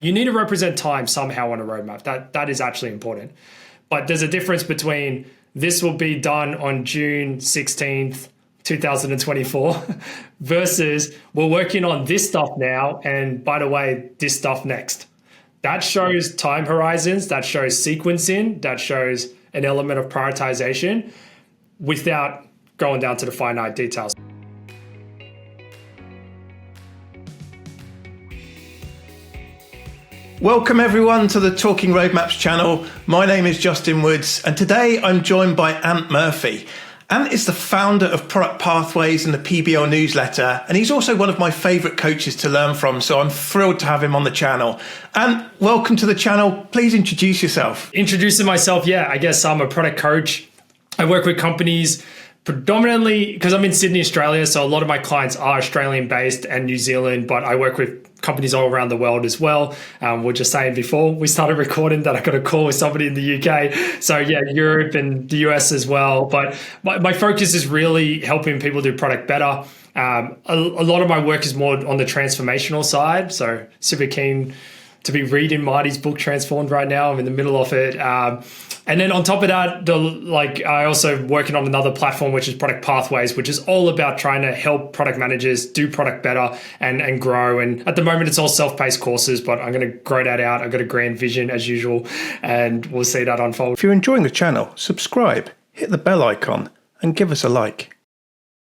You need to represent time somehow on a roadmap. That is actually important. But there's a difference between this will be done on June 16th, 2024 versus we're working on this stuff now. And by the way, this stuff next. That shows time horizons, that shows sequencing, that shows an element of prioritization without going down to the finite details. Welcome everyone to the Talking Roadmaps channel. My name is Justin Woods, and today I'm joined by Ant Murphy. Ant is the founder of Product Pathways and the PBL newsletter, and he's also one of my favorite coaches to learn from, so I'm thrilled to have him on the channel. Ant, welcome to the channel. Please introduce yourself. Introducing myself, I guess I'm a product coach. I work with companies predominantly because I'm in Sydney, Australia, so a lot of my clients are Australian based and New Zealand, but I work with companies all around the world as well. We're just saying before we started recording that I got a call with somebody in the UK. So Europe and the US as well. But my focus is really helping people do product better. A lot of my work is more on the transformational side. So super keen to be reading Marty's book Transformed right now. I'm in the middle of it. And then on top of that, I also working on another platform, which is Product Pathways, which is all about trying to help product managers do product better and grow. And at the moment, it's all self-paced courses, but I'm going to grow that out. I've got a grand vision as usual, and we'll see that unfold. If you're enjoying the channel, subscribe, hit the bell icon, and give us a like.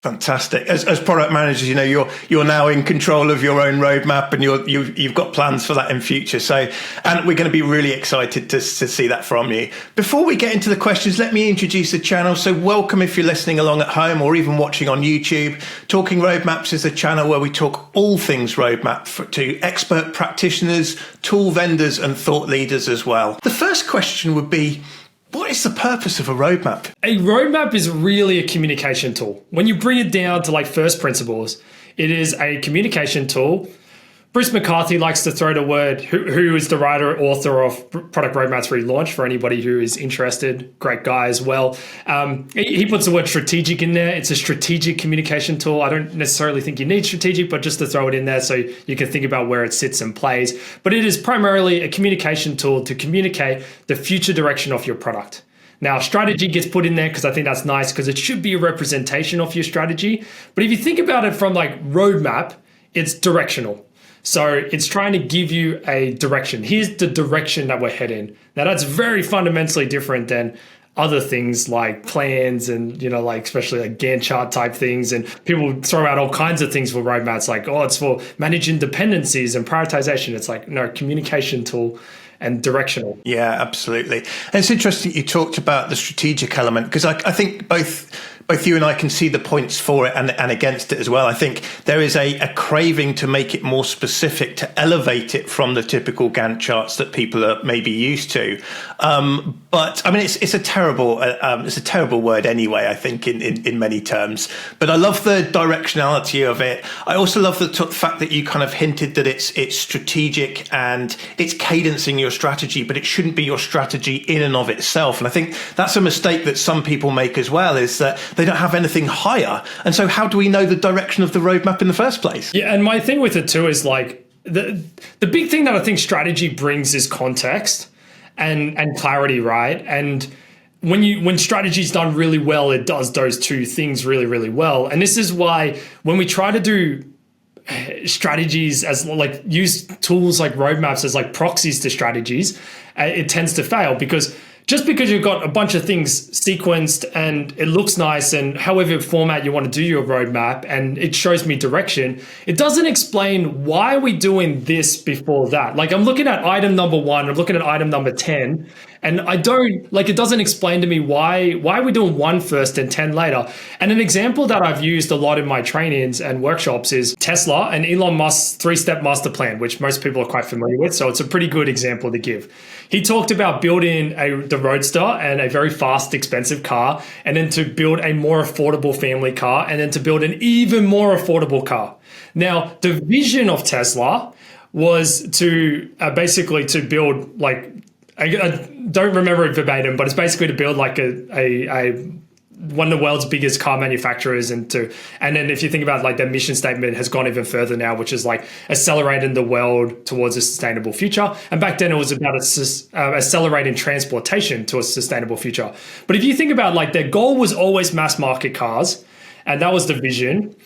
Fantastic. As product managers, you're now in control of your own roadmap, and you've got plans for that in future. So, and we're going to be really excited to see that from you. Before we get into the questions, let me introduce the channel. So welcome if you're listening along at home or even watching on YouTube. Talking Roadmaps is a channel where we talk all things roadmap to expert practitioners, tool vendors, and thought leaders as well. The first question would be, what is the purpose of a roadmap? A roadmap is really a communication tool. When you bring it down to first principles, it is a communication tool. Bruce McCarthy likes to throw the word, who is the writer, author of Product Roadmaps Relaunched, for anybody who is interested. Great guy as well. He puts the word strategic in there. It's a strategic communication tool. I don't necessarily think you need strategic, but just to throw it in there so you can think about where it sits and plays. But it is primarily a communication tool to communicate the future direction of your product. Now, strategy gets put in there because I think that's nice because it should be a representation of your strategy. But if you think about it from roadmap, it's directional. So it's trying to give you a direction. Here's the direction that we're heading. Now that's very fundamentally different than other things like plans and, especially Gantt chart type things. And people throw out all kinds of things for roadmaps it's for managing dependencies and prioritization. It's no, communication tool and directional. Yeah, absolutely. And it's interesting you talked about the strategic element because I think both you and I can see the points for it and against it as well. I think there is a craving to make it more specific, to elevate it from the typical Gantt charts that people are maybe used to. But I mean, it's a terrible word anyway, I think in many terms. But I love the directionality of it. I also love the fact that you kind of hinted that it's strategic and it's cadencing your strategy, but it shouldn't be your strategy in and of itself. And I think that's a mistake that some people make as well, is that they don't have anything higher. And so how do we know the direction of the roadmap in the first place? Yeah, and my thing with it too is the big thing that I think strategy brings is context and clarity, right? And when strategy is done really well, it does those two things really, really well. And this is why when we try to do strategies as use tools like roadmaps as proxies to strategies, it tends to fail because just because you've got a bunch of things sequenced and it looks nice and however format you want to do your roadmap and it shows me direction, it doesn't explain why are we doing this before that. I'm looking at item number 1, I'm looking at item number 10, and I don't, it doesn't explain to me why are we doing 1 first and 10 later. And an example that I've used a lot in my trainings and workshops is Tesla and Elon Musk's 3-step master plan, which most people are quite familiar with. So it's a pretty good example to give. He talked about building the Roadster and a very fast, expensive car, and then to build a more affordable family car, and then to build an even more affordable car. Now, the vision of Tesla was to basically to build I don't remember it verbatim, but it's basically to build a one of the world's biggest car manufacturers, and then if you think about like their mission statement has gone even further now, which is like accelerating the world towards a sustainable future. And back then it was about accelerating transportation to a sustainable future. But if you think about like their goal was always mass market cars, and that was the vision.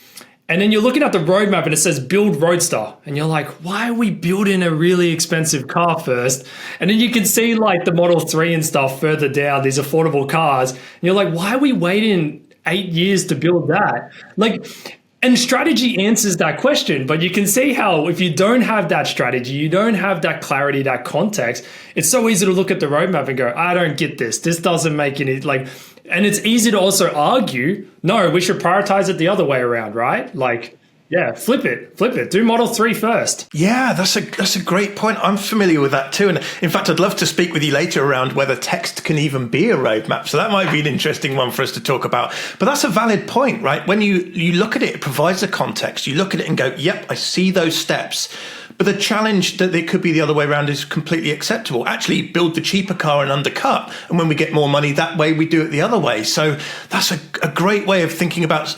And then you're looking at the roadmap and it says build Roadster. And you're like, why are we building a really expensive car first? And then you can see like the Model 3 and stuff further down, these affordable cars. And you're like, why are we waiting 8 years to build that? Like, and strategy answers that question. But you can see how if you don't have that strategy, you don't have that clarity, that context, it's so easy to look at the roadmap and go, I don't get this. This doesn't make any, like, and it's easy to also argue, no, we should prioritize it the other way around, right? Like, yeah, flip it. Do Model 3 first. Yeah, that's a great point. I'm familiar with that too. And in fact, I'd love to speak with you later around whether text can even be a roadmap. So that might be an interesting one for us to talk about. But that's a valid point, right? When you look at it, it provides a context. You look at it and go, yep, I see those steps. But the challenge that it could be the other way around is completely acceptable. Actually, build the cheaper car and undercut. And when we get more money that way, we do it the other way. So that's a great way of thinking about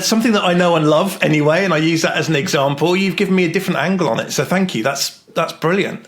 something that I know and love anyway. And I use that as an example. You've given me a different angle on it. So thank you. That's brilliant.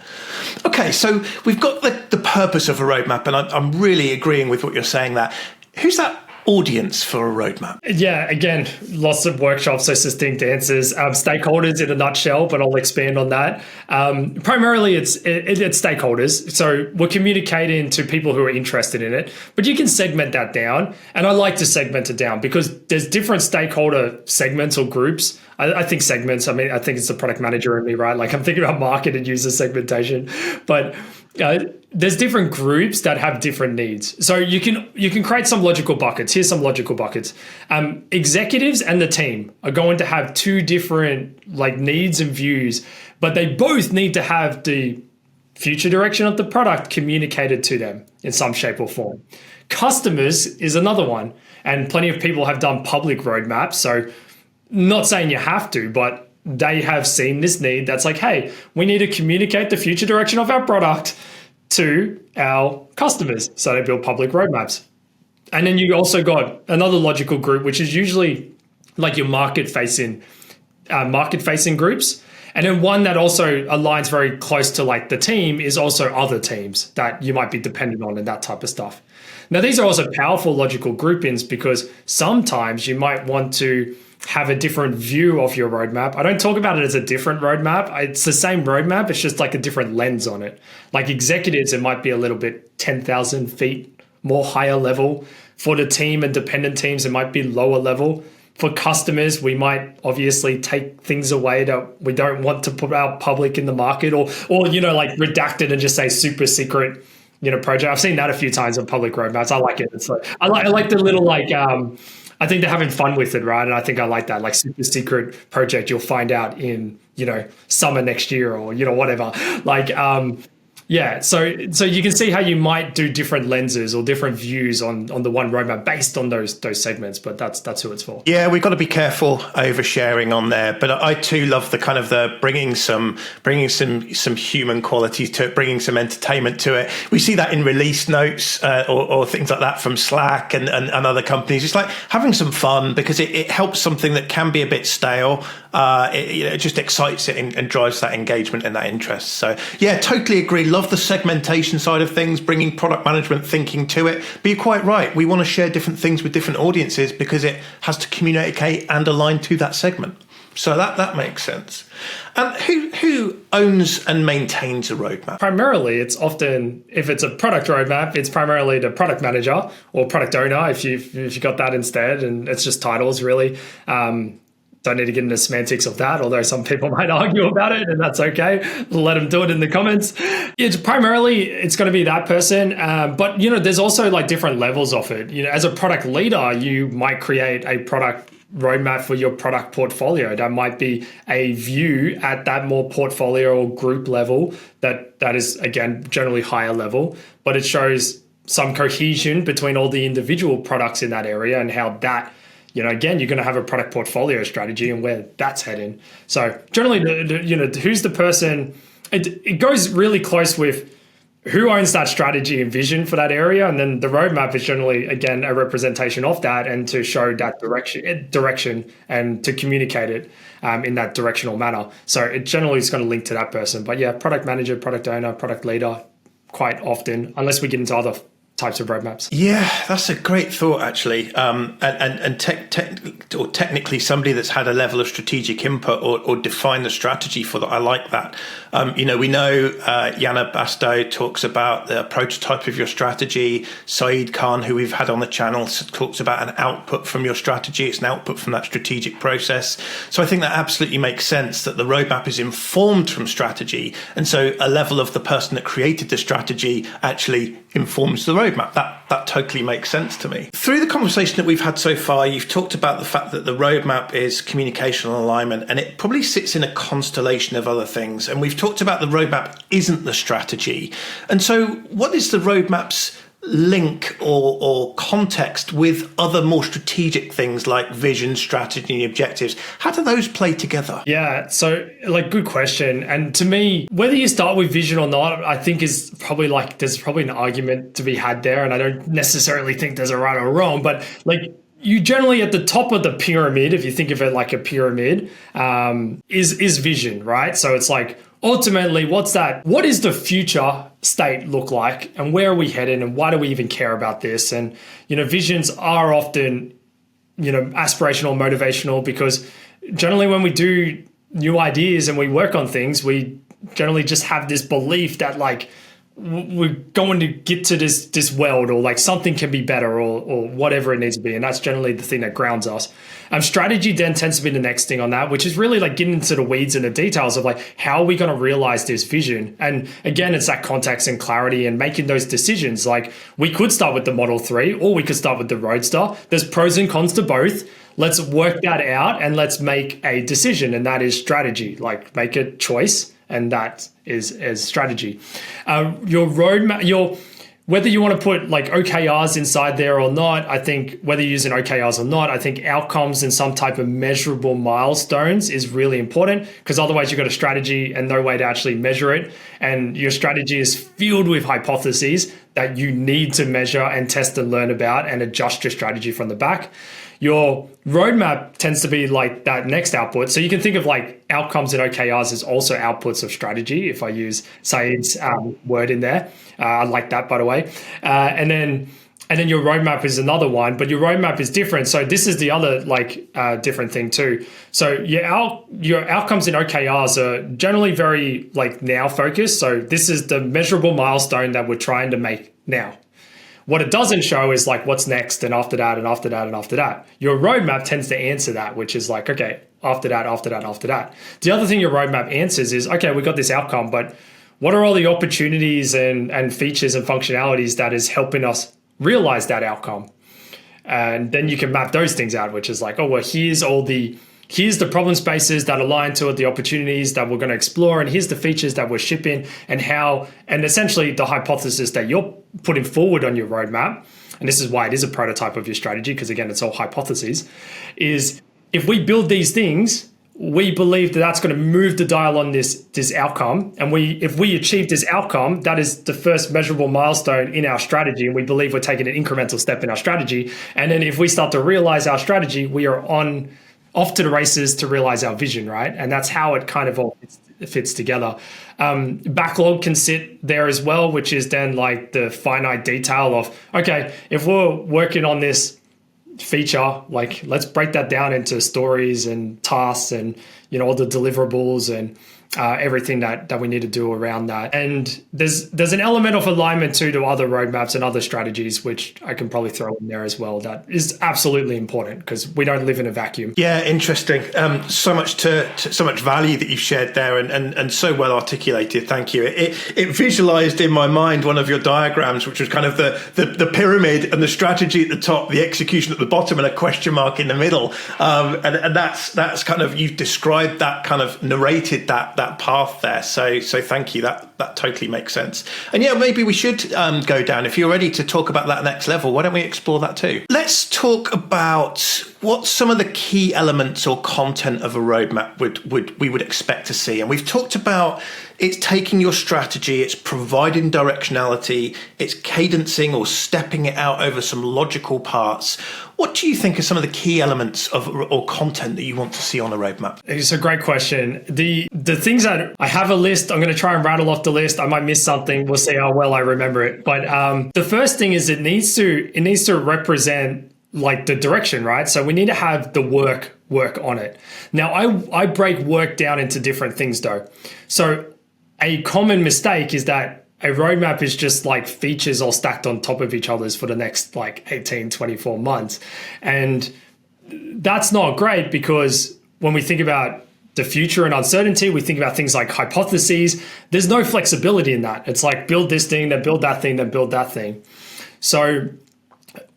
Okay, so we've got the purpose of a roadmap. And I'm really agreeing with what you're saying there. Who's that audience for a roadmap? Yeah, again, lots of workshops, so succinct answers. Stakeholders in a nutshell, but I'll expand on that. Primarily, it's stakeholders. So we're communicating to people who are interested in it, but you can segment that down. And I like to segment it down because there's different stakeholder segments or groups. I think segments, I think it's the product manager in me, right? Like I'm thinking about market and user segmentation, but there's different groups that have different needs. So you can create some logical buckets. Here's some logical buckets. Executives and the team are going to have two different like needs and views, but they both need to have the future direction of the product communicated to them in some shape or form. Customers is another one. And plenty of people have done public roadmaps. So not saying you have to, but they have seen this need that's like, hey, we need to communicate the future direction of our product to our customers. So they build public roadmaps. And then you also got another logical group, which is usually like your market-facing groups. And then one that also aligns very close to like the team is also other teams that you might be dependent on and that type of stuff. Now, these are also powerful logical groupings because sometimes you might want to have a different view of your roadmap. I don't talk about it as a different roadmap. It's the same roadmap. It's just like a different lens on it. Like executives, it might be a little bit 10,000 feet more higher level. For the team and dependent teams, it might be lower level. For customers, we might obviously take things away that we don't want to put out public in the market or like redact it and just say super secret, project. I've seen that a few times on public roadmaps. I like it. It's like, I like the little I think they're having fun with it, right? And I think I like that, like super secret project you'll find out in, summer next year or, whatever. Like, yeah, so you can see how you might do different lenses or different views on the one roadmap based on those segments, but that's who it's for. Yeah, we've got to be careful oversharing on there, but I too love the kind of the bringing some human qualities to it, bringing some entertainment to it. We see that in release notes or things like that from Slack and other companies. It's like having some fun because it helps something that can be a bit stale. It just excites it and drives that engagement and that interest. So yeah, totally agree. Love the segmentation side of things, bringing product management thinking to it. But you're quite right. We want to share different things with different audiences because it has to communicate and align to that segment. So that makes sense. And who owns and maintains a roadmap? Primarily, it's often, if it's a product roadmap, it's primarily the product manager or product owner if you got that instead. And it's just titles, really. Don't need to get into semantics of that, although some people might argue about it, and that's okay. Let them do it in the comments. It's going to be that person, but there's also like different levels of it. As a product leader, you might create a product roadmap for your product portfolio. That might be a view at that more portfolio or group level that is again generally higher level, but it shows some cohesion between all the individual products in that area and how that. Again, you're going to have a product portfolio strategy and where that's heading. So generally, who's the person? It goes really close with who owns that strategy and vision for that area, and then the roadmap is generally, again, a representation of that, and to show that direction and to communicate it in that directional manner. So it generally is going to link to that person. But yeah, product manager, product owner, product leader, quite often, unless we get into other types of roadmaps. Yeah, that's a great thought, actually. Technically, somebody that's had a level of strategic input or defined the strategy for that. I like that. We know Yana Bastow talks about the prototype of your strategy. Saeed Khan, who we've had on the channel, talks about an output from your strategy. It's an output from that strategic process. So I think that absolutely makes sense that the roadmap is informed from strategy. And so a level of the person that created the strategy actually informs the roadmap. That totally makes sense to me. Through the conversation that we've had so far, you've talked about the fact that the roadmap is communication and alignment, and it probably sits in a constellation of other things. And we've talked about the roadmap isn't the strategy. And so what is the roadmap's link or context with other more strategic things like vision, strategy, and objectives? How do those play together? Yeah, so good question. And to me, whether you start with vision or not, I think is probably there's probably an argument to be had there. And I don't necessarily think there's a right or wrong, but you generally at the top of the pyramid, if you think of it like a pyramid, is vision, right? So it's ultimately, what is the future state look like, and where are we headed, and why do we even care about this? And, visions are often, aspirational, motivational, because generally when we do new ideas and we work on things, we generally just have this belief that we're going to get to this world, or something can be better, or whatever it needs to be. And that's generally the thing that grounds us. Strategy then tends to be the next thing on that, which is really getting into the weeds and the details of how are we going to realize this vision? And again, it's that context and clarity and making those decisions. We could start with the Model 3, or we could start with the Roadster. There's pros and cons to both. Let's work that out and let's make a decision. And that is strategy. Make a choice. And that is strategy. Your roadmap, whether you want to put OKRs inside there or not, I think whether you're using OKRs or not, I think outcomes and some type of measurable milestones is really important, because otherwise you've got a strategy and no way to actually measure it. And your strategy is filled with hypotheses that you need to measure and test and learn about and adjust your strategy from the back. Your roadmap tends to be that next output. So you can think of outcomes and OKRs as also outputs of strategy, if I use Saeed's word in there. I like that, by the way. And then your roadmap is another one, but your roadmap is different. So this is the other different thing too. So your outcomes and OKRs are generally very now focused. So this is the measurable milestone that we're trying to make now. What it doesn't show is what's next, and after that, and after that, and after that. Your roadmap tends to answer that, which is okay, after that, after that, after that. The other thing your roadmap answers is, okay, we got this outcome, but what are all the opportunities and features and functionalities that is helping us realize that outcome? And then you can map those things out, which is here's the problem spaces that align to it, the opportunities that we're going to explore, and here's the features that we're shipping, and essentially the hypothesis that you're putting forward on your roadmap, and this is why it is a prototype of your strategy, because again, it's all hypotheses, is if we build these things, we believe that that's going to move the dial on this outcome. And if we achieve this outcome, that is the first measurable milestone in our strategy. And we believe we're taking an incremental step in our strategy. And then if we start to realize our strategy, we are off to the races to realize our vision, right? And that's how it kind of all fits together. Backlog can sit there as well, which is then the finite detail of, okay, if we're working on this feature, let's break that down into stories and tasks and all the deliverables and everything that we need to do around that. And there's an element of alignment too to other roadmaps and other strategies, which I can probably throw in there as well. That is absolutely important, because we don't live in a vacuum. Yeah, interesting. So much value that you've shared there, and so well articulated. Thank you. It visualized in my mind one of your diagrams, which was kind of the pyramid and the strategy at the top, the execution at the bottom, and a question mark in the middle. And that's kind of, you've described that, kind of narrated that that path there. So thank you. That totally makes sense. And yeah, maybe we should go down. If you're ready to talk about that next level, why don't we explore that too? Let's talk about what some of the key elements or content of a roadmap we would expect to see. And we've talked about it's taking your strategy, it's providing directionality, it's cadencing or stepping it out over some logical parts. What do you think are some of the key elements of or content that you want to see on a roadmap? It's a great question. The things that I have a list, I'm going to try and rattle off the list. I might miss something. We'll see how well I remember it. But the first thing is it needs to represent like the direction, right? So we need to have the work on it. Now I break work down into different things though. So a common mistake is that a roadmap is just like features all stacked on top of each other's for the next like 18, 24 months. And that's not great because when we think about the future and uncertainty, we think about things like hypotheses. There's no flexibility in that. It's like build this thing, then build that thing, then build that thing. So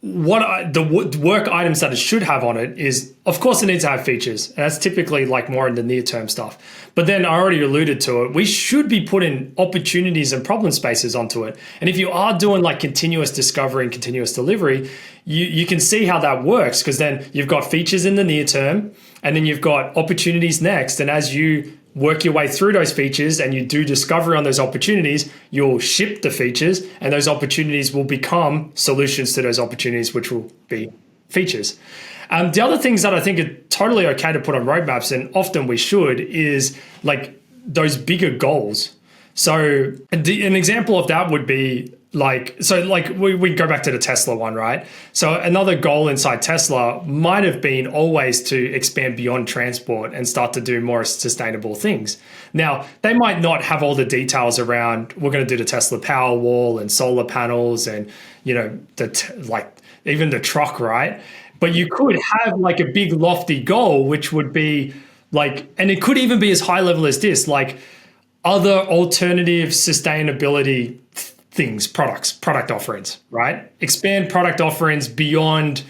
the work items that it should have on it is, of course, it needs to have features. And that's typically like more in the near term stuff. But then I already alluded to it. We should be putting opportunities and problem spaces onto it. And if you are doing like continuous discovery and continuous delivery, you can see how that works because then you've got features in the near term and then you've got opportunities next. And as you work your way through those features and you do discovery on those opportunities, you'll ship the features and those opportunities will become solutions to those opportunities, which will be features. The other things that I think are totally okay to put on roadmaps, and often we should, is like those bigger goals. So an example of that would be we go back to the Tesla one, right? So another goal inside Tesla might have been always to expand beyond transport and start to do more sustainable things. Now, they might not have all the details around, we're going to do the Tesla Powerwall and solar panels and, even the truck, right? But you could have like a big lofty goal, which would be like, and it could even be as high level as this, like other alternative sustainability things, product offerings, right? Expand product offerings beyond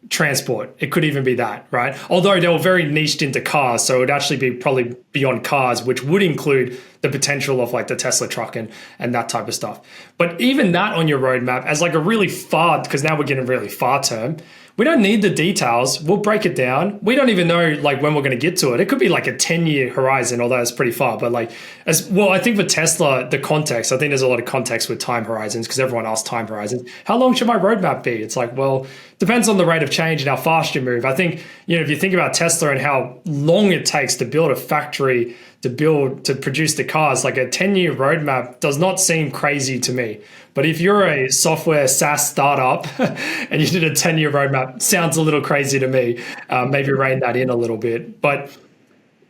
transport. It could even be that, right? Although they were very niched into cars, so it would actually be probably beyond cars, which would include the potential of like the Tesla truck and that type of stuff. But even that on your roadmap as like a really far, because now we're getting really far term, we don't need the details. We'll break it down. We don't even know like when we're going to get to it. It could be like a 10-year horizon, although it's pretty far. But like, I think for Tesla, the context, I think there's a lot of context with time horizons because everyone asks time horizons. How long should my roadmap be? It's like, well, depends on the rate of change and how fast you move. I think, if you think about Tesla and how long it takes to build a factory, to produce the cars, like a 10-year roadmap does not seem crazy to me. But if you're a software SaaS startup and you did a 10-year roadmap, sounds a little crazy to me. Maybe rein that in a little bit. But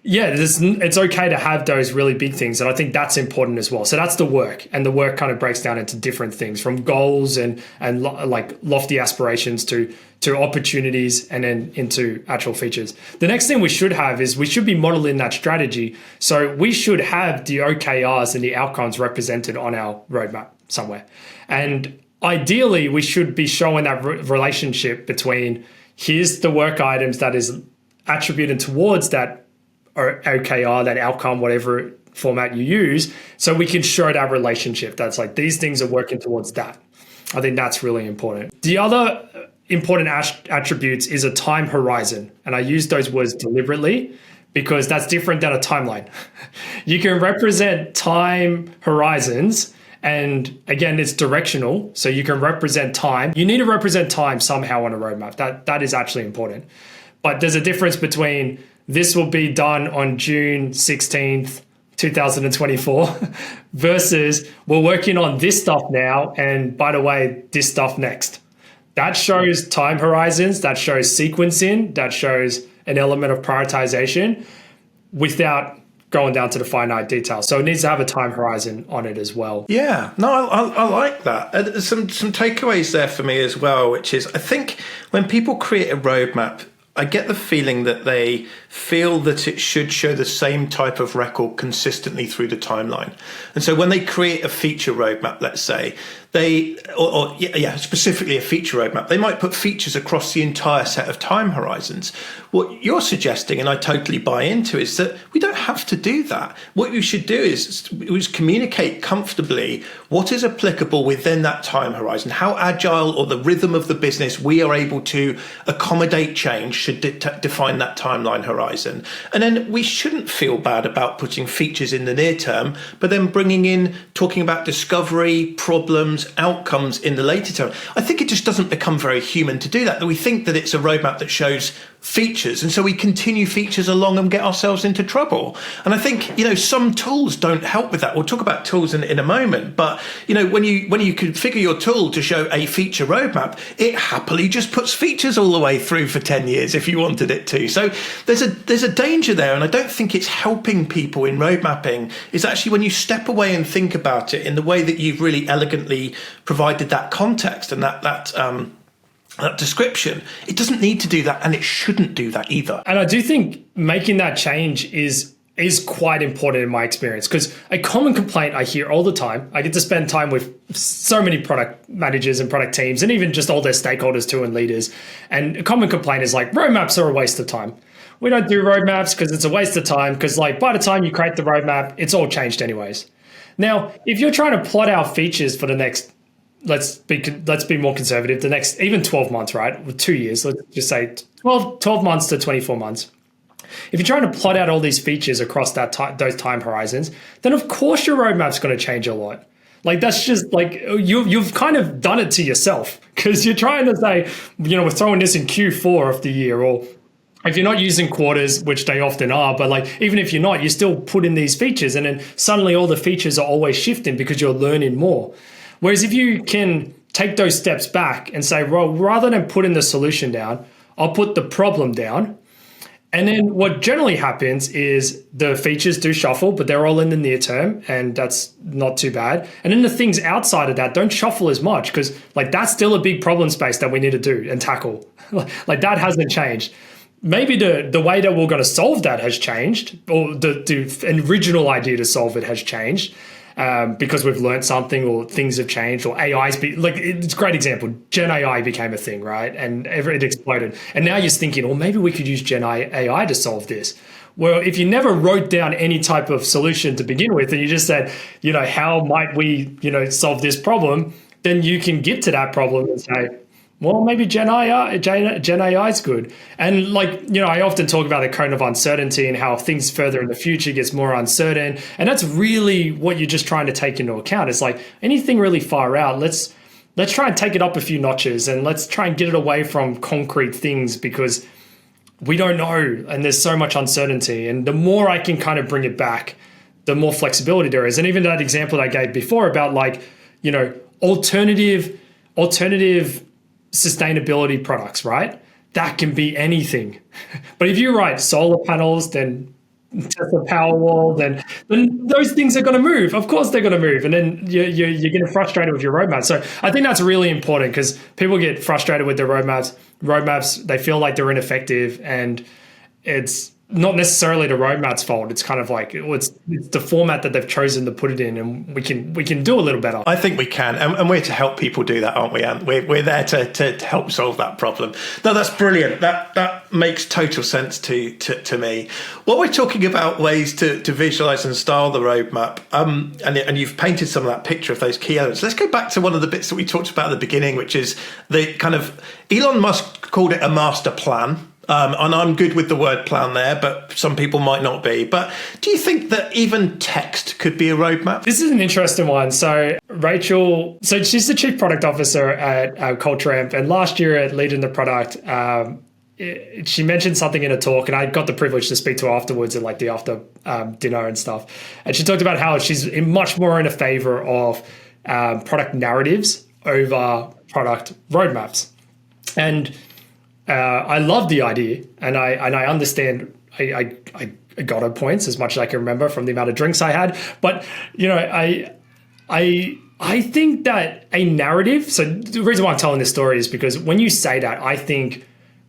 yeah, it's okay to have those really big things. And I think that's important as well. So that's the work. And the work kind of breaks down into different things from goals and like lofty aspirations to opportunities and then into actual features. The next thing we should have is we should be modeling that strategy. So we should have the OKRs and the outcomes represented on our roadmap somewhere. And ideally, we should be showing that relationship between here's the work items that is attributed towards that or OKR, that outcome, whatever format you use, so we can show that relationship. That's like these things are working towards that. I think that's really important. The other important attributes is a time horizon. And I use those words deliberately because that's different than a timeline. You can represent time horizons, and again, it's directional. So you can represent time. You need to represent time somehow on a roadmap. That is actually important. But there's a difference between this will be done on June 16th, 2024 versus we're working on this stuff now. And by the way, this stuff next. That shows time horizons, that shows sequencing, that shows an element of prioritization without going down to the finite details. So it needs to have a time horizon on it as well. Yeah, no, I like that. Some takeaways there for me as well, which is I think when people create a roadmap, I get the feeling that they feel that it should show the same type of record consistently through the timeline. And so when they create a feature roadmap, let's say, specifically a feature roadmap, they might put features across the entire set of time horizons. What you're suggesting, and I totally buy into, is that we don't have to do that. What you should do is communicate comfortably what is applicable within that time horizon, how agile or the rhythm of the business we are able to accommodate change should define that timeline horizon. And then we shouldn't feel bad about putting features in the near term, but then talking about discovery, problems, outcomes in the later term. I think it just doesn't become very human to do that we think that it's a roadmap that shows features, and so we continue features along and get ourselves into trouble. And I think some tools don't help with that. We'll talk about tools in a moment, but when you configure your tool to show a feature roadmap, it happily just puts features all the way through for 10 years if you wanted it to. So there's a danger there, and I don't think it's helping people in road mapping. It's actually when you step away and think about it in the way that you've really elegantly provided that context and that description, it doesn't need to do that, and it shouldn't do that either. And I do think making that change is quite important in my experience, because a common complaint I hear all the time, I get to spend time with so many product managers and product teams and even just all their stakeholders too and leaders. And a common complaint is like, roadmaps are a waste of time. We don't do roadmaps because it's a waste of time, because like by the time you create the roadmap, it's all changed anyways. Now, if you're trying to plot out features for the next, let's be more conservative, the next even 12 months, right? With 2 years, let's just say 12 months to 24 months. If you're trying to plot out all these features across those time horizons, then of course your roadmap's going to change a lot. Like that's just like you've kind of done it to yourself, because you're trying to say, we're throwing this in Q4 of the year, or if you're not using quarters, which they often are, but like even if you're not, you still put in these features, and then suddenly all the features are always shifting because you're learning more. Whereas if you can take those steps back and say, well, rather than putting the solution down, I'll put the problem down. And then what generally happens is the features do shuffle, but they're all in the near term, and that's not too bad. And then the things outside of that don't shuffle as much, because like that's still a big problem space that we need to do and tackle. Like that hasn't changed. Maybe the way that we're going to solve that has changed, or the original idea to solve it has changed. Because we've learned something, or things have changed, or it's a great example. Gen AI became a thing, right? And it exploded. And now you're thinking, well, maybe we could use Gen AI to solve this. Well, if you never wrote down any type of solution to begin with, and you just said, how might we, solve this problem, then you can get to that problem and say, well, maybe Gen AI is good. And I often talk about the cone of uncertainty and how things further in the future gets more uncertain. And that's really what you're just trying to take into account. It's like anything really far out, let's try and take it up a few notches, and let's try and get it away from concrete things, because we don't know. And there's so much uncertainty. And the more I can kind of bring it back, the more flexibility there is. And even that example I gave before about alternative sustainability products, right? That can be anything. But if you write solar panels, then Tesla Powerwall, then those things are going to move. Of course they're going to move. And then you're getting frustrated with your roadmap. So I think that's really important, because people get frustrated with their roadmaps. They feel like they're ineffective, and it's not necessarily the roadmap's fault. It's kind of like it's the format that they've chosen to put it in, and we can do a little better. I think we can, and we're to help people do that, aren't we? And we're there to help solve that problem. No, that's brilliant. That makes total sense to me. What we're talking about ways to visualize and style the roadmap, and you've painted some of that picture of those key elements. Let's go back to one of the bits that we talked about at the beginning, which is the kind of Elon Musk called it a master plan. And I'm good with the word plan there, but some people might not be. But do you think that even text could be a roadmap? This is an interesting one. So Rachel, she's the chief product officer at Culture Amp, and last year at Leading the Product, she mentioned something in a talk, and I got the privilege to speak to her afterwards at like the after dinner and stuff. And she talked about how she's much more in a favor of product narratives over product roadmaps. And I love the idea, and I understand. I got her points as much as I can remember from the amount of drinks I had. But I think that a narrative. So the reason why I'm telling this story is because when you say that, I think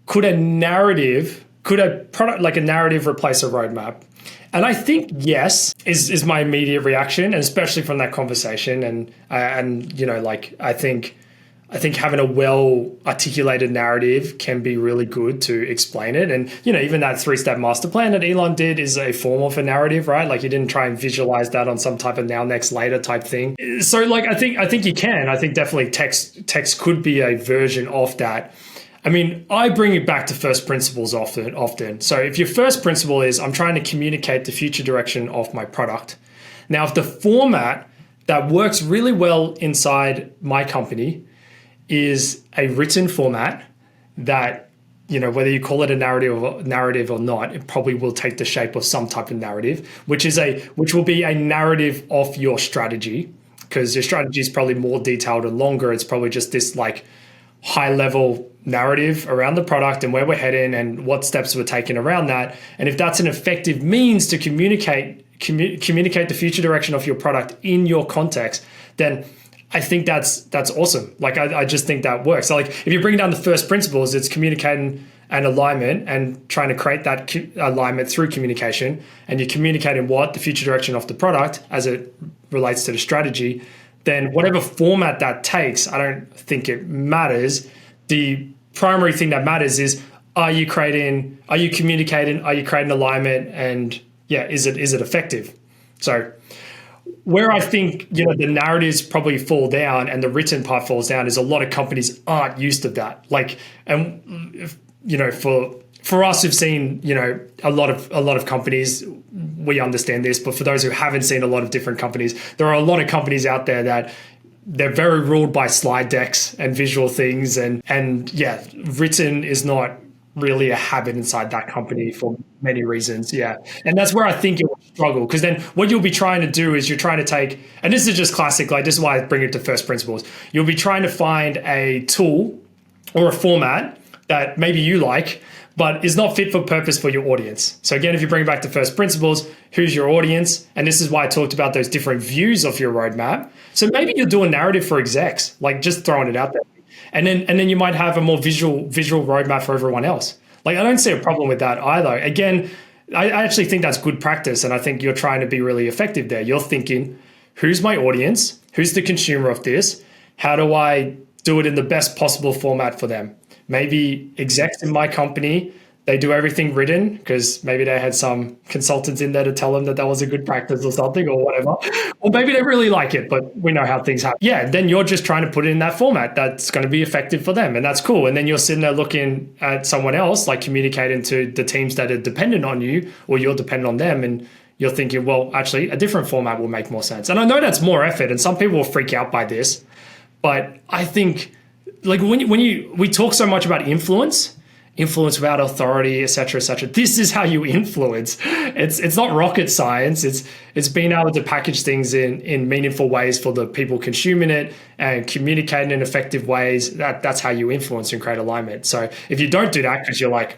could a product like a narrative replace a roadmap? And I think yes is my immediate reaction, and especially from that conversation. And like I think having a well articulated narrative can be really good to explain it. And even that 3-step master plan that Elon did is a form of a narrative, right? Like he didn't try and visualize that on some type of now, next, later type thing. So like I think you can. I think definitely text could be a version of that. I mean, I bring it back to first principles often. So if your first principle is I'm trying to communicate the future direction of my product. Now, if the format that works really well inside my company is a written format that, whether you call it a narrative or not, it probably will take the shape of some type of narrative, which will be a narrative of your strategy, because your strategy is probably more detailed and longer. It's probably just this like high level narrative around the product and where we're heading and what steps we're taking around that. And if that's an effective means to communicate the future direction of your product in your context, then I think that's awesome. Like I just think that works. So like if you bring down the first principles, it's communicating and alignment and trying to create that alignment through communication, and you're communicating what the future direction of the product as it relates to the strategy. Then whatever format that takes, I don't think it matters. The primary thing that matters is, are you communicating, are you creating alignment, and is it effective? So where I think the narratives probably fall down and the written part falls down is a lot of companies aren't used to that. Like, and for us who've seen a lot of companies, we understand this. But for those who haven't seen a lot of different companies, there are a lot of companies out there that they're very ruled by slide decks and visual things, and written is not really a habit inside that company for many reasons. And that's where I think it will struggle, because then what you'll be trying to do is you're trying to take, and this is just classic, like this is why I bring it to first principles. You'll be trying to find a tool or a format that maybe you like, but is not fit for purpose for your audience. So again, if you bring it back to first principles, who's your audience? And this is why I talked about those different views of your roadmap. So maybe you'll do a narrative for execs, like just throwing it out there. And then you might have a more visual roadmap for everyone else. Like I don't see a problem with that either. Again, I actually think that's good practice, and I think you're trying to be really effective there. You're thinking, who's my audience? Who's the consumer of this? How do I do it in the best possible format for them? Maybe execs in my company, they do everything written because maybe they had some consultants in there to tell them that was a good practice or something or whatever. Or maybe they really like it, but we know how things happen. Then you're just trying to put it in that format that's going to be effective for them, and that's cool. And then you're sitting there looking at someone else, like communicating to the teams that are dependent on you, or you're dependent on them, and you're thinking, well, actually, a different format will make more sense. And I know that's more effort, and some people will freak out by this, but I think like we talk so much about influence without authority, et cetera, et cetera. This is how you influence. It's not rocket science. It's being able to package things in meaningful ways for the people consuming it and communicate in effective ways. That's how you influence and create alignment. So if you don't do that because you're like,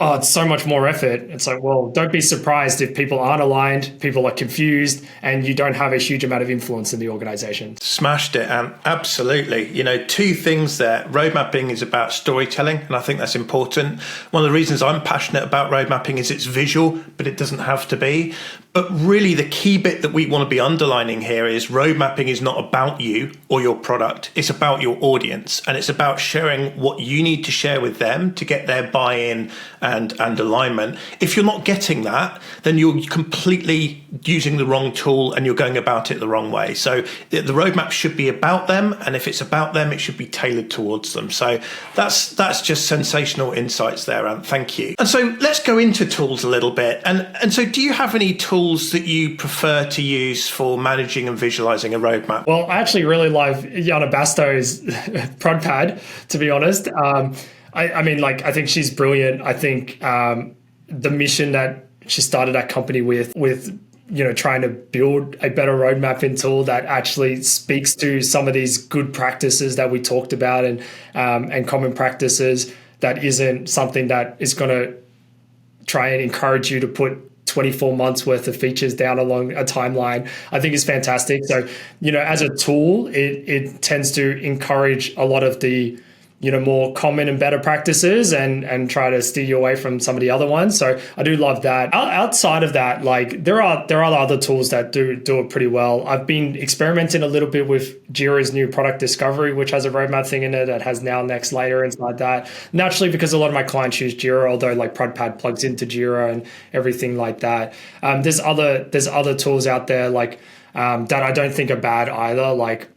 oh, it's so much more effort. It's like, well, don't be surprised if people aren't aligned, people are confused, and you don't have a huge amount of influence in the organization. Smashed it, and absolutely. Two things there. Road mapping is about storytelling, and I think that's important. One of the reasons I'm passionate about road mapping is it's visual, but it doesn't have to be. But really, the key bit that we want to be underlining here is road mapping is not about you or your product. It's about your audience, and it's about sharing what you need to share with them to get their buy-in and alignment. If you're not getting that, then you're completely using the wrong tool and you're going about it the wrong way. So the roadmap should be about them, and if it's about them, it should be tailored towards them. So that's just sensational insights there, Ant. Thank you. And so let's go into tools a little bit. And so do you have any tools that you prefer to use for managing and visualizing a roadmap? Well, I actually really love Yana Basto's ProdPad, to be honest. I mean, like, I think she's brilliant. I think the mission that she started that company with trying to build a better road mapping tool that actually speaks to some of these good practices that we talked about and common practices, that isn't something that is going to try and encourage you to put 24 months worth of features down along a timeline, I think is fantastic. So, as a tool, it tends to encourage a lot of the more common and better practices and try to steer you away from some of the other ones. So I do love that. Outside of that, like there are other tools that do it pretty well. I've been experimenting a little bit with Jira's new product discovery, which has a roadmap thing in it that has now, next, later, and like that. Naturally, because a lot of my clients use Jira, although like Prodpad plugs into Jira and everything like that. There's other tools out there like that I don't think are bad either. Like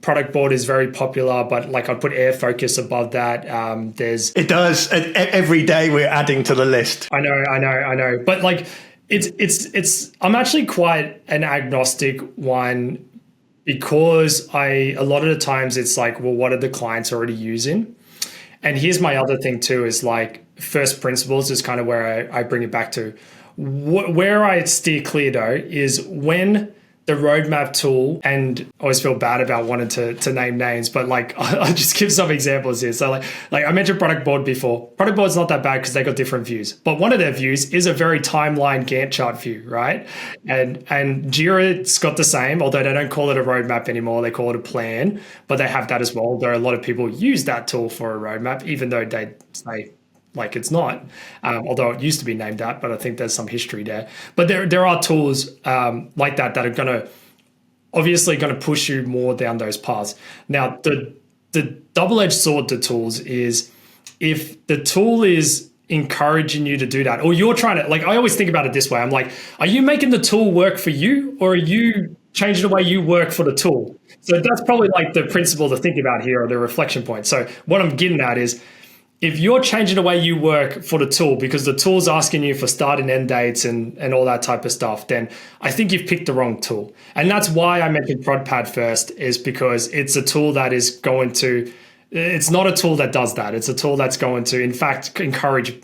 Product Board is very popular, but like I'd put Air Focus above that. It does. Every day we're adding to the list. I know. But like it's I'm actually quite an agnostic one, because a lot of the times it's like, well, what are the clients already using? And here's my other thing too, is like first principles is kind of where I bring it back to. Where I steer clear though is when the roadmap tool, and I always feel bad about wanting to name names, but like I'll just give some examples here. So like I mentioned Product Board before. Product Board's not that bad because they got different views, but one of their views is a very timeline Gantt chart view, right? And Jira's got the same, although they don't call it a roadmap anymore. They call it a plan, but they have that as well. There are a lot of people use that tool for a roadmap, even though they say like it's not, although it used to be named that, but I think there's some history there. But there are tools like that are obviously going to push you more down those paths. Now, the double-edged sword to tools is if the tool is encouraging you to do that, or you're trying to, like, I always think about it this way. I'm like, are you making the tool work for you, or are you changing the way you work for the tool? So that's probably like the principle to think about here, or the reflection point. So what I'm getting at is, if you're changing the way you work for the tool because the tool's asking you for start and end dates and all that type of stuff, then I think you've picked the wrong tool. And that's why I mentioned Prodpad first, is because it's a tool that is going to, it's not a tool that does that. It's a tool that's going to, in fact, encourage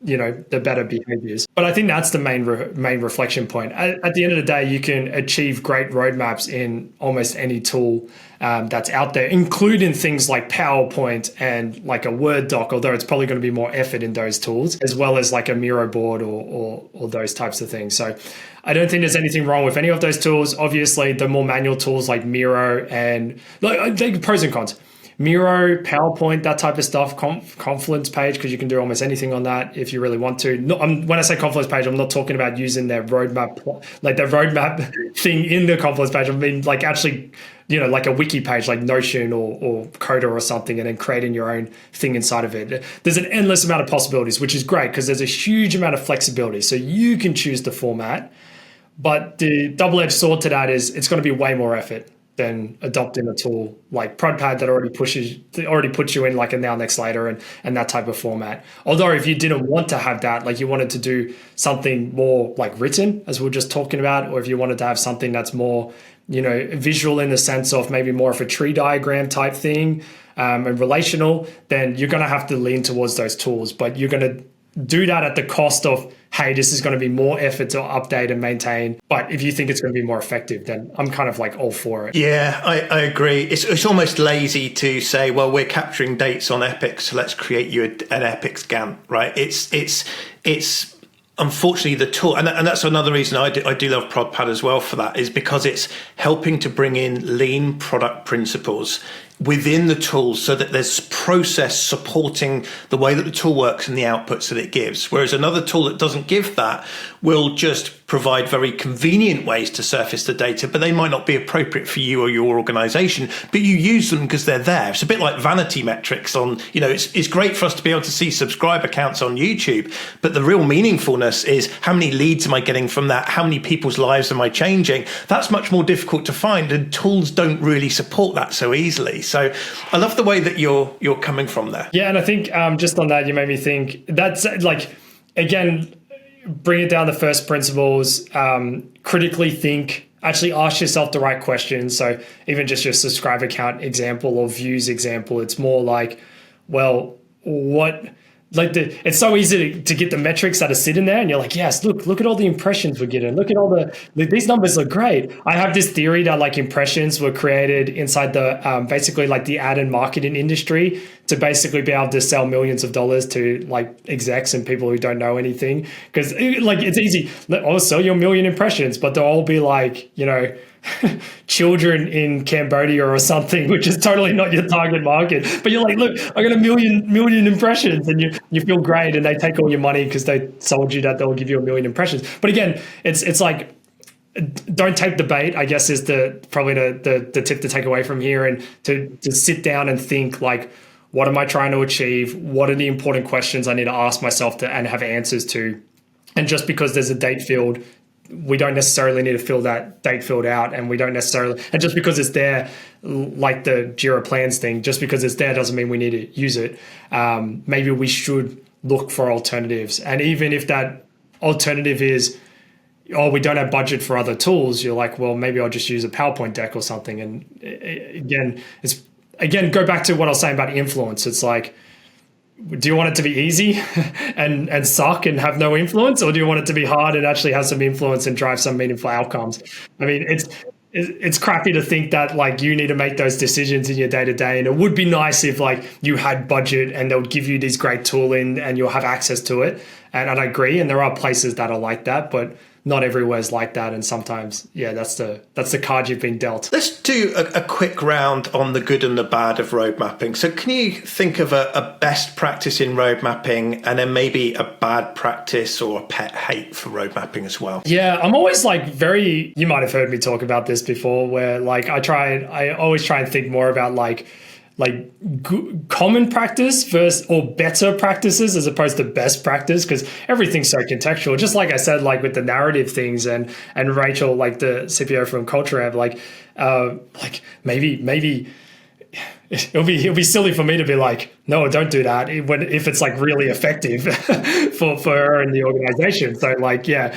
the better behaviors. But I think that's the main reflection point. At the end of the day, you can achieve great roadmaps in almost any tool that's out there, including things like PowerPoint and like a Word doc, although it's probably going to be more effort in those tools, as well as like a Miro board or those types of things. So I don't think there's anything wrong with any of those tools. Obviously, the more manual tools like Miro and like pros and cons. Miro, PowerPoint, that type of stuff, Confluence page, because you can do almost anything on that if you really want to. When I say Confluence page, I'm not talking about using their roadmap, like their roadmap thing in the Confluence page. I mean, like actually, like a wiki page, like Notion or Coda or something, and then creating your own thing inside of it. There's an endless amount of possibilities, which is great because there's a huge amount of flexibility. So you can choose the format, but the double-edged sword to that is it's going to be way more effort than adopting a tool like Prodpad that already puts you in like a now, next, later and that type of format. Although if you didn't want to have that, like you wanted to do something more like written, as we were just talking about, or if you wanted to have something that's more, visual in the sense of maybe more of a tree diagram type thing and relational, then you're going to have to lean towards those tools. But you're going to do that at the cost of, hey, this is going to be more effort to update and maintain. But if you think it's going to be more effective, then I'm kind of like all for it. Yeah, I agree. It's almost lazy to say, well, we're capturing dates on epics, so let's create you an epics Gantt, right? It's unfortunately the tool, and that's another reason I do love Prodpad as well for that, is because it's helping to bring in lean product principles within the tool so that there's process supporting the way that the tool works and the outputs that it gives. Whereas another tool that doesn't give that will just provide very convenient ways to surface the data, but they might not be appropriate for you or your organization, but you use them because they're there. It's a bit like vanity metrics on, it's great for us to be able to see subscriber counts on YouTube, but the real meaningfulness is how many leads am I getting from that? How many people's lives am I changing? That's much more difficult to find, and tools don't really support that so easily. So I love the way that you're coming from there. Yeah, and I think just on that, you made me think that's like, again, bring it down to first principles, critically think, actually ask yourself the right questions. So even just your subscriber count example or views example, it's more like, well, it's so easy to get the metrics that are sitting there and you're like, yes, look at all the impressions we're getting. Look at all these numbers look great. I have this theory that like impressions were created inside the basically like the ad and marketing industry to basically be able to sell millions of dollars to like execs and people who don't know anything. Because like it's easy. I'll sell you 1 million impressions, but they'll all be like, children in Cambodia or something, which is totally not your target market. But you're like, look, I got a million impressions, and you feel great, and they take all your money because they told you that they'll give you a million impressions. But again, it's like, don't take the bait, I guess, is probably the tip to take away from here, and to sit down and think like, what am I trying to achieve? What are the important questions I need to ask myself and have answers to? And just because there's a date field, we don't necessarily need to fill that date field out, and we don't necessarily, and just because it's there, like the Jira plans thing, just because it's there doesn't mean we need to use it. Maybe we should look for alternatives. And even if that alternative is, oh, we don't have budget for other tools, you're like, well, maybe I'll just use a PowerPoint deck or something. And again, go back to what I was saying about influence. It's like, do you want it to be easy and suck and have no influence, or do you want it to be hard and actually have some influence and drive some meaningful outcomes? I mean, it's crappy to think that like you need to make those decisions in your day to day. And it would be nice if like you had budget and they'll give you this great tooling and you'll have access to it. And I agree. And there are places that are like that, but not everywhere's like that. And sometimes, yeah, that's the card you've been dealt. Let's do a quick round on the good and the bad of road mapping. So can you think of a best practice in road mapping, and then maybe a bad practice or a pet hate for road mapping as well? Yeah, I'm always like you might have heard me talk about this before, where like I always try and think more about like common practice versus or better practices as opposed to best practice, because everything's so contextual. Just like I said, like with the narrative things, and Rachel, like the CPO from Culture Amp, like maybe it'll be silly for me to be like, no, don't do that if it's like really effective for her and the organization. So like, yeah,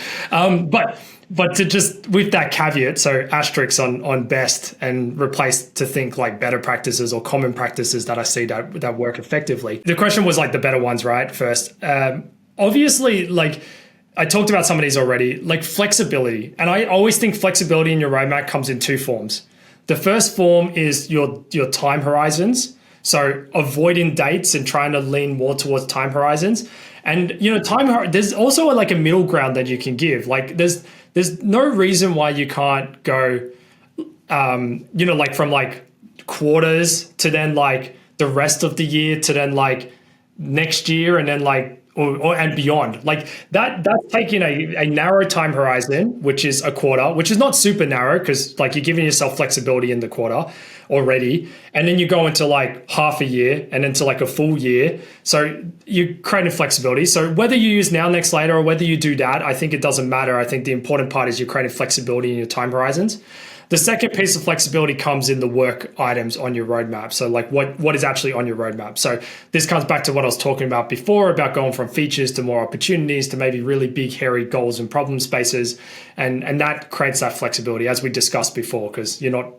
but to just with that caveat, so asterisks on best, and replace to think like better practices or common practices that I see that work effectively. The question was like the better ones, right? First, obviously, like I talked about some of these already, like flexibility. And I always think flexibility in your roadmap comes in two forms. The first form is your time horizons. So avoiding dates and trying to lean more towards time horizons. And, there's also like a middle ground that you can give. Like there's no reason why you can't go, like from like quarters to then like the rest of the year to then like next year, and then like, or and beyond. Like that's taking a narrow time horizon, which is a quarter, which is not super narrow because like you're giving yourself flexibility in the quarter already. And then you go into like half a year and into like a full year. So you're creating flexibility. So whether you use now, next, later, or whether you do that, I think it doesn't matter. I think the important part is you're creating flexibility in your time horizons. The second piece of flexibility comes in the work items on your roadmap. So like what is actually on your roadmap. So this comes back to what I was talking about before about going from features to more opportunities to maybe really big, hairy goals and problem spaces. And that creates that flexibility, as we discussed before, because you're not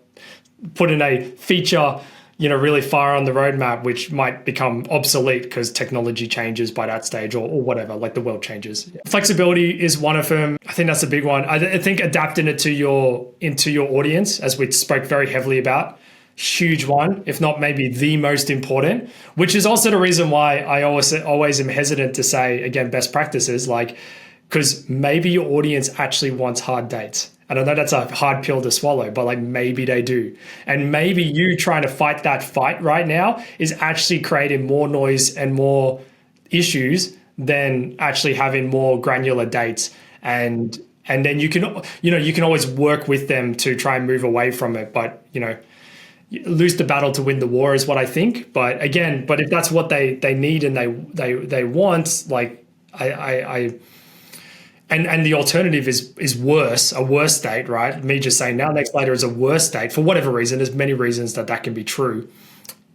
putting a feature really far on the roadmap, which might become obsolete because technology changes by that stage or whatever, like the world changes. Yeah. Flexibility is one of them. I think that's a big one. I think adapting it into your audience, as we spoke very heavily about, huge one, if not maybe the most important, which is also the reason why I always am hesitant to say, again, best practices, like, because maybe your audience actually wants hard dates. And I know that's a hard pill to swallow, but like maybe they do. And maybe you trying to fight that fight right now is actually creating more noise and more issues than actually having more granular dates. And then you can always work with them to try and move away from it. But, lose the battle to win the war is what I think. But again, if that's what they need and they want, like And the alternative is worse, a worse date, right? Me just saying now, next, later is a worse date for whatever reason. There's many reasons that can be true.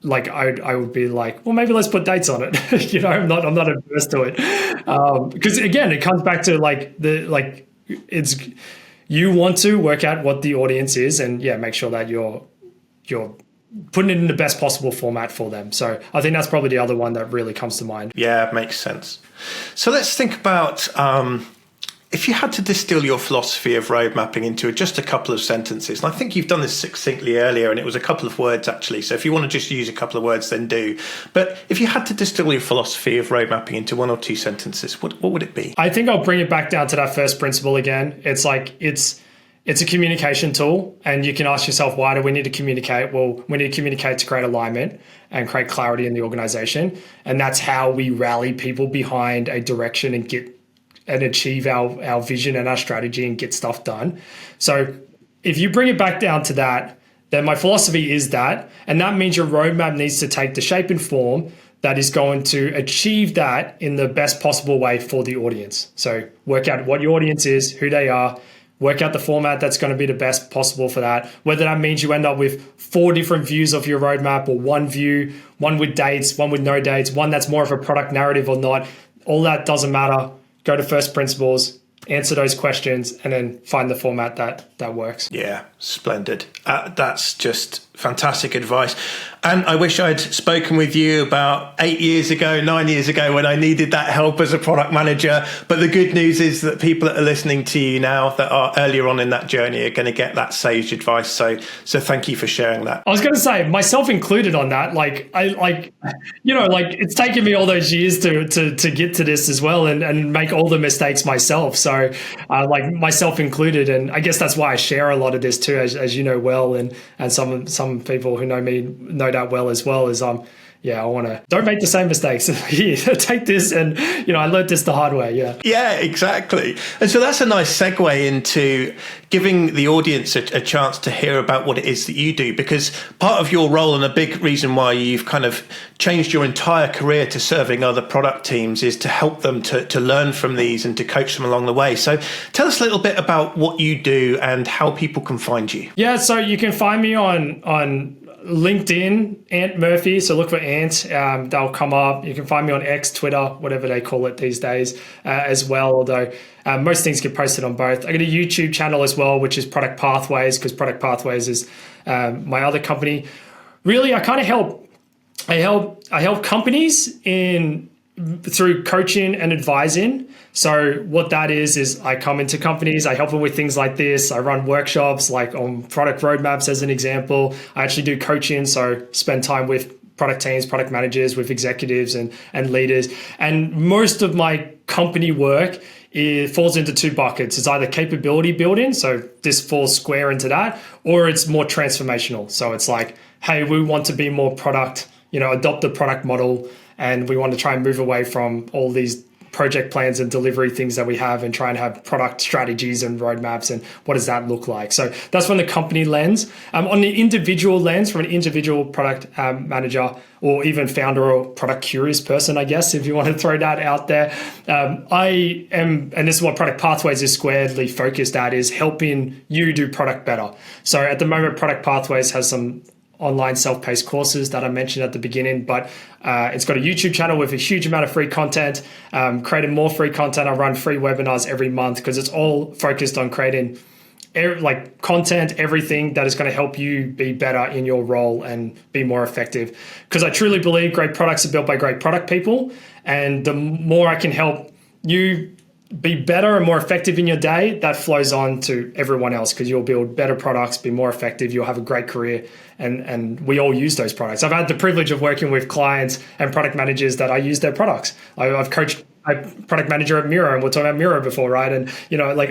Like I would be like, well, maybe let's put dates on it. I'm not averse to it, because again, it comes back to it's you want to work out what the audience is, and make sure that you're putting it in the best possible format for them. So I think that's probably the other one that really comes to mind. Yeah, it makes sense. So let's think about. If you had to distill your philosophy of road mapping into just a couple of sentences, and I think you've done this succinctly earlier, and it was a couple of words actually, so if you want to just use a couple of words, then do. But if you had to distill your philosophy of road mapping into one or two sentences, what would it be? I think I'll bring it back down to that first principle again. It's like, it's a communication tool, and you can ask yourself, why do we need to communicate? Well, we need to communicate to create alignment and create clarity in the organization. And that's how we rally people behind a direction and get and achieve our vision and our strategy and get stuff done. So if you bring it back down to that, then my philosophy is that, and that means your roadmap needs to take the shape and form that is going to achieve that in the best possible way for the audience. So work out what your audience is, who they are, work out the format that's going to be the best possible for that. Whether that means you end up with 4 different views of your roadmap, or one view, one with dates, one with no dates, one that's more of a product narrative or not, all that doesn't matter. Go to first principles, answer those questions, and then find the format that works. Yeah, splendid. That's just fantastic advice. And I wish I'd spoken with you about 8 years ago, 9 years ago, when I needed that help as a product manager. But the good news is that people that are listening to you now that are earlier on in that journey are going to get that sage advice. So thank you for sharing that. I was going to say, myself included on that. It's taken me all those years to get to this as well, and make all the mistakes myself. So myself included. And I guess that's why I share a lot of this too, as you know well, and some people who know me know that well as well, is I want to don't make the same mistakes. Here, take this, and I learned this the hard way. Yeah, exactly. And so that's a nice segue into giving the audience a chance to hear about what it is that you do, because part of your role, and a big reason why you've kind of changed your entire career to serving other product teams, is to help them to learn from these and to coach them along the way. So tell us a little bit about what you do and how people can find you. Yeah, so you can find me on LinkedIn, Ant Murphy. So look for Ant. They'll come up. You can find me on X, Twitter, whatever they call it these days, as well. Although most things get posted on both. I got a YouTube channel as well, which is Product Pathways, because Product Pathways is my other company. Really, I kind of help. I help companies through coaching and advising. So what that is I come into companies, I help them with things like this. I run workshops like on product roadmaps as an example. I actually do coaching, so spend time with product teams, product managers, with executives and leaders. And most of my company work falls into 2 buckets. It's either capability building, so this falls square into that, or it's more transformational. So it's like, hey, we want to be more product, adopt the product model, and we want to try and move away from all these project plans and delivery things that we have, and try and have product strategies and roadmaps, and what does that look like? So that's from the company lens. On the individual lens, from an individual product manager, or even founder or product curious person, I guess, if you want to throw that out there, I am, and this is what Product Pathways is squarely focused at, is helping you do product better. So at the moment, Product Pathways has some online self-paced courses that I mentioned at the beginning, but it's got a YouTube channel with a huge amount of free content, creating more free content. I run free webinars every month, because it's all focused on creating content, everything that is going to help you be better in your role and be more effective. Because I truly believe great products are built by great product people, and the more I can help you be better and more effective in your day, that flows on to everyone else, because you'll build better products, be more effective, you'll have a great career, and we all use those products. I've had the privilege of working with clients and product managers that I use their products. I've coached a product manager at Miro, and we're talking about Miro before, right? And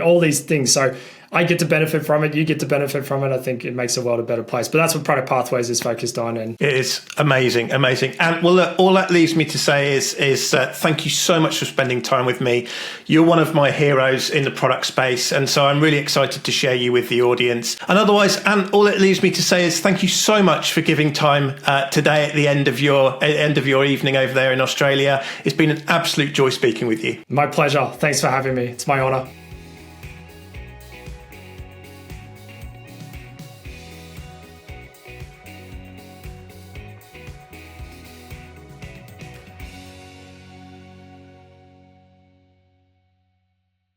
all these things. So I get to benefit from it. You get to benefit from it. I think it makes the world a better place. But that's what Product Pathways is focused on. And it is amazing. And well, look, all that leaves me to say is thank you so much for spending time with me. You're one of my heroes in the product space, and so I'm really excited to share you with the audience. And otherwise, and all it leaves me to say is thank you so much for giving time today at the end of your evening over there in Australia. It's been an absolute joy speaking with you. My pleasure. Thanks for having me. It's my honor.